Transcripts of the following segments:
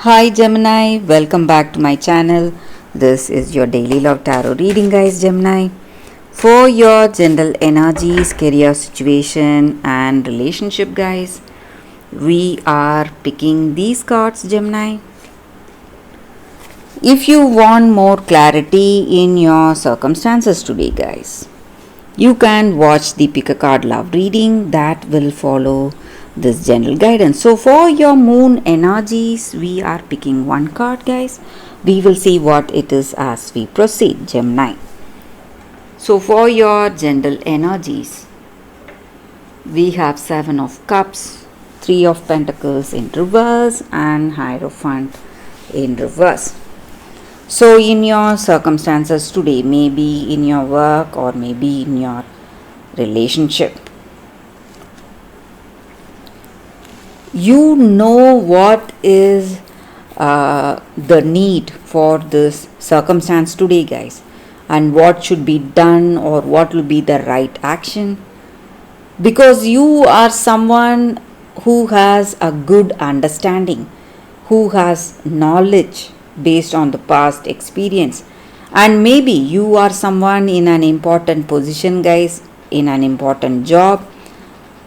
Hi Gemini, welcome back to my channel. This is your daily love tarot reading, guys. Gemini, for your general energies, career situation, and relationship, guys. We are picking these cards, Gemini. If you want more clarity in your circumstances today, guys, you can watch the pick a card love reading that will follow this general guidance. So for your moon energies, we are picking one card, guys. We will see what it is as we proceed, Gemini. So for your general energies, we have 7 of cups, 3 of pentacles in reverse, and hierophant in reverse. So in your circumstances today, maybe in your work or maybe in your relationship, you know what is the need for this circumstance today, guys, and what should be done or what will be the right action, because you are someone who has a good understanding, who has knowledge based on the past experience, and maybe you are someone in an important position, guys, in an important job.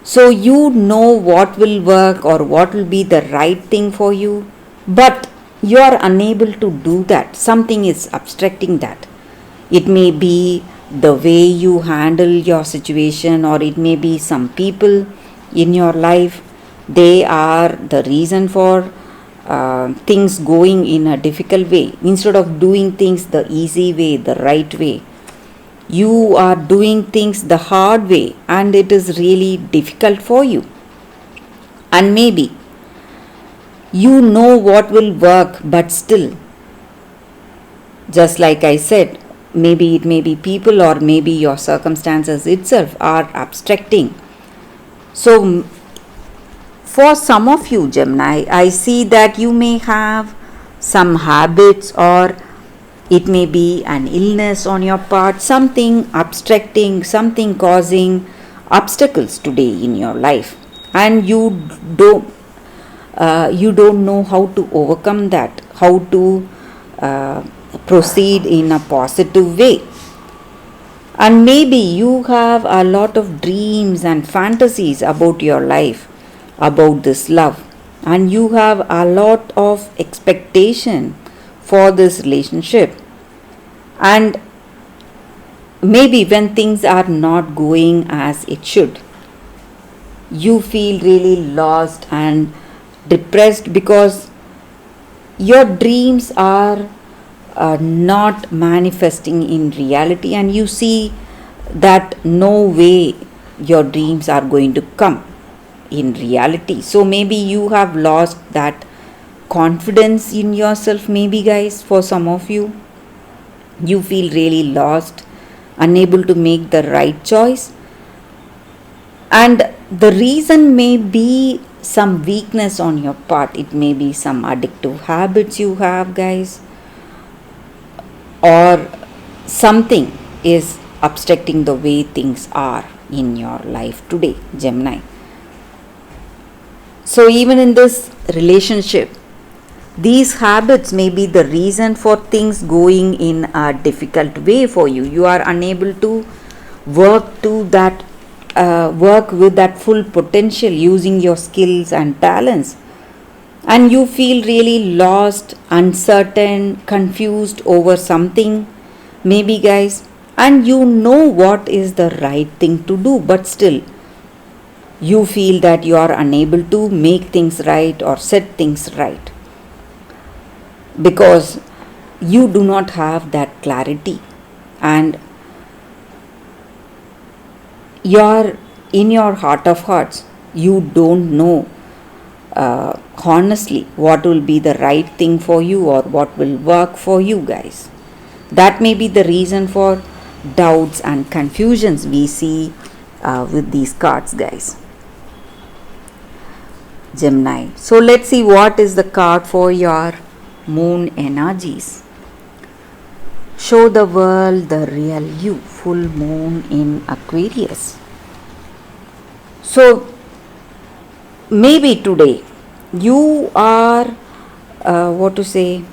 So you know what will work or what will be the right thing for you, but you are unable to do that. Something is obstructing that. It may be the way you handle your situation, or it may be some people in your life. They are the reason for things going in a difficult way. Instead of doing things the easy way, the right way, you are doing things the hard way, and it is really difficult for you. And maybe you know what will work, but still, just like I said, maybe it may be people or maybe your circumstances itself are obstructing. So for some of you, Gemini, I see that you may have some habits, or it may be an illness on your part, something obstructing, something causing obstacles today in your life, and you don't know how to overcome that, how to proceed in a positive way. And maybe you have a lot of dreams and fantasies about your life, about this love, and you have a lot of expectation for this relationship. And maybe when things are not going as it should, you feel really lost and depressed because your dreams are not manifesting in reality, and you see that no way your dreams are going to come in reality. So maybe you have lost that confidence in yourself, maybe, guys. For some of you, you feel really lost, unable to make the right choice, and the reason may be some weakness on your part. It may be some addictive habits you have, guys, or something is obstructing the way things are in your life today, Gemini. So even in this relationship, these habits may be the reason for things going in a difficult way for you. You are unable to work with that full potential using your skills and talents, and you feel really lost, uncertain, confused over something, maybe, guys, and you know what is the right thing to do, but still you feel that you are unable to make things right or set things right, because you do not have that clarity, and you're in your heart of hearts, you don't know honestly what will be the right thing for you or what will work for you, guys. That may be the reason for doubts and confusions we see with these cards, guys, Gemini. So let's see what is the card for your moon energies. Show the world the real you. Full moon in Aquarius. So maybe today you are what to say,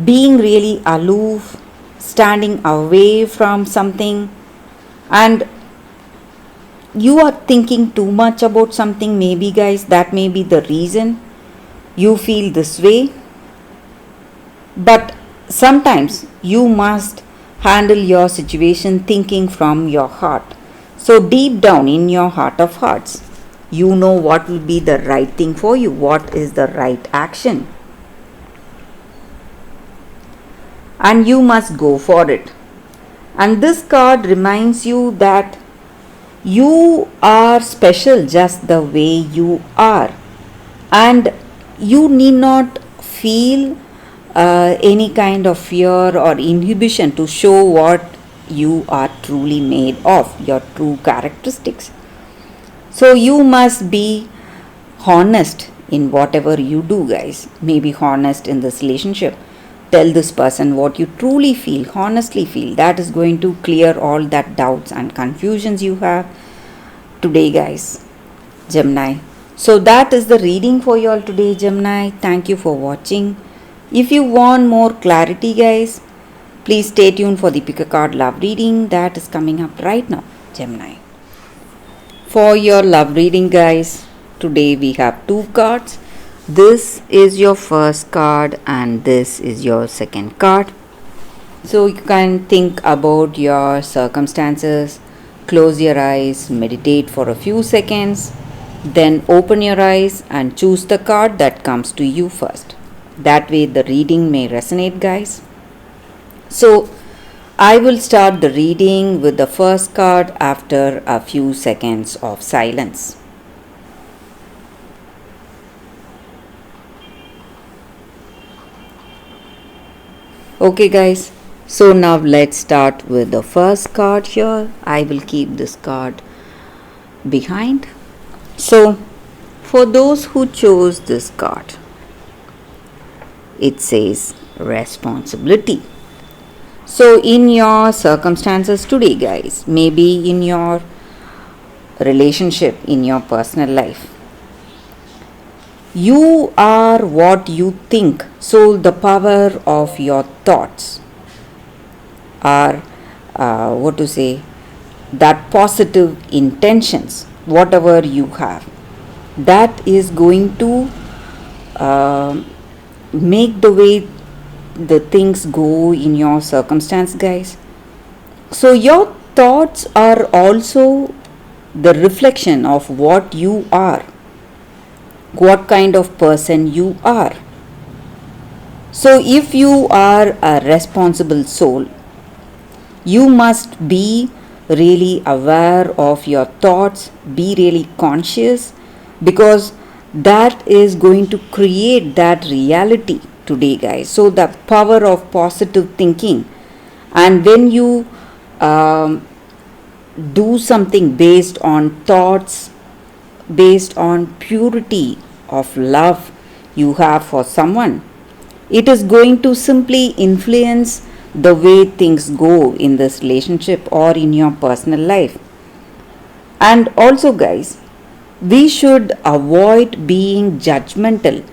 being really aloof, standing away from something, and you are thinking too much about something, maybe, guys, that may be the reason you feel this way. But sometimes you must handle your situation thinking from your heart. So, deep down in your heart of hearts, you know what will be the right thing for you, what is the right action, and you must go for it. And this card reminds you that you are special just the way you are, and you need not feel any kind of fear or inhibition to show what you are truly made of, your true characteristics. So you must be honest in whatever you do, guys. Maybe honest in this relationship. Tell this person what you truly feel, honestly feel. That is going to clear all that doubts and confusions you have today, guys. Gemini. So that is the reading for you all today, Gemini. Thank you for watching. If you want more clarity, guys, please stay tuned for the Pick a Card Love reading that is coming up right now, Gemini. For your love reading, guys, today we have two cards. This is your first card and this is your second card. So you can think about your circumstances, close your eyes, meditate for a few seconds, then open your eyes and choose the card that comes to you first. That way the reading may resonate, guys. So I will start the reading with the first card after a few seconds of silence. Okay, guys, so now let's start with the first card here. I will keep this card behind. So for those who chose this card, it says responsibility. So in your circumstances today, guys, maybe in your relationship, in your personal life, you are what you think. So the power of your thoughts are that positive intentions, whatever you have, that is going to make the way the things go in your circumstance, guys. So your thoughts are also the reflection of what you are, what kind of person you are. So if you are a responsible soul, you must be really aware of your thoughts, be really conscious, because that is going to create that reality today, guys. So the power of positive thinking, and when you do something based on thoughts, based on purity of love you have for someone, it is going to simply influence the way things go in this relationship or in your personal life. And also, guys, we should avoid being judgmental.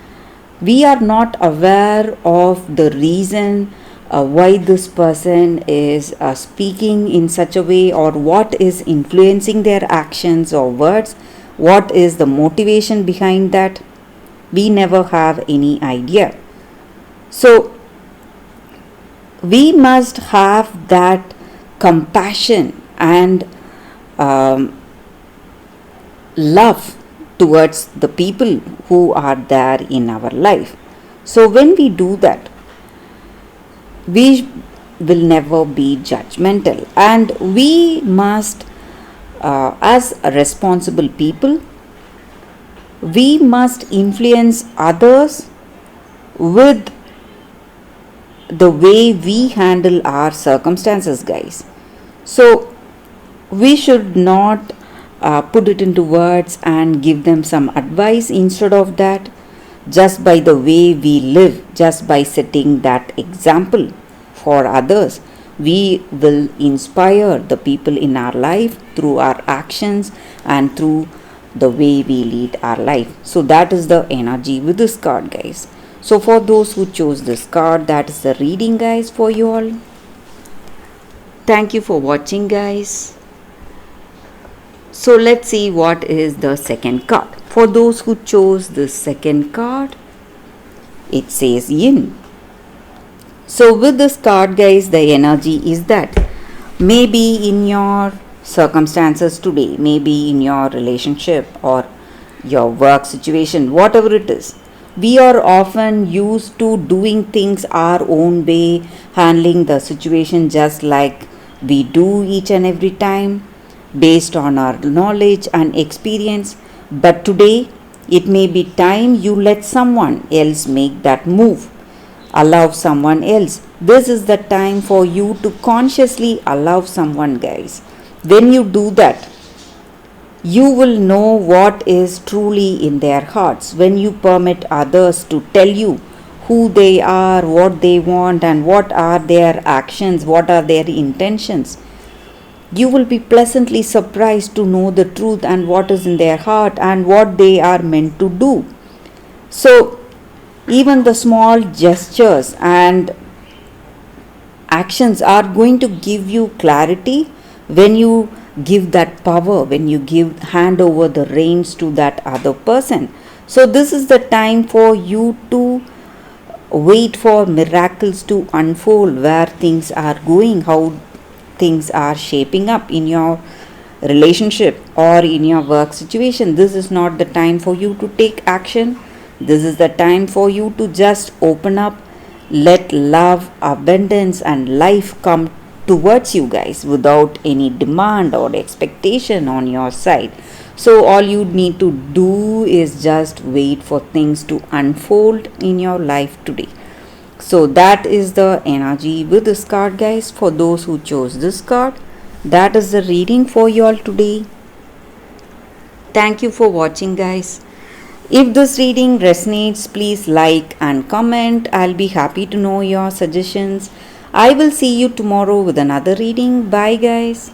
We are not aware of the reason why this person is speaking in such a way, or what is influencing their actions or words, what is the motivation behind that. We never have any idea. So we must have that compassion and love towards the people who are there in our life. So when we do that, we will never be judgmental, and we must, as a responsible people, we must influence others with the way we handle our circumstances, guys. So we should not put it into words and give them some advice. Instead of that, just by the way we live, just by setting that example for others, we will inspire the people in our life through our actions and through the way we lead our life. So that is the energy with this card, guys. So for those who chose this card, that is the reading, guys, for you all. Thank you for watching, guys. So let's see what is the second card. For those who chose the second card, it says Yin. So with this card, guys, the energy is that maybe in your circumstances today, maybe in your relationship or your work situation, whatever it is, we are often used to doing things our own way, handling the situation just like we do each and every time based on our knowledge and experience. But today, it may be time you let someone else make that move. Allow someone else. This is the time for you to consciously allow someone, guys. When you do that, you will know what is truly in their hearts. When you permit others to tell you who they are, what they want, and what are their actions, what are their intentions, you will be pleasantly surprised to know the truth and what is in their heart and what they are meant to do. So, even the small gestures and actions are going to give you clarity when you give that power, when you hand over the reins to that other person. So this is the time for you to wait for miracles to unfold, where things are going, how things are shaping up in your relationship or in your work situation. This is not the time for you to take action. This is the time for you to just open up, let love, abundance, and life come towards you, guys, without any demand or expectation on your side. So all you need to do is just wait for things to unfold in your life today. So that is the energy with this card, guys. For those who chose this card, that is the reading for you all today. Thank you for watching, guys. If this reading resonates, please like and comment. I'll be happy to know your suggestions. I will see you tomorrow with another reading. Bye, guys.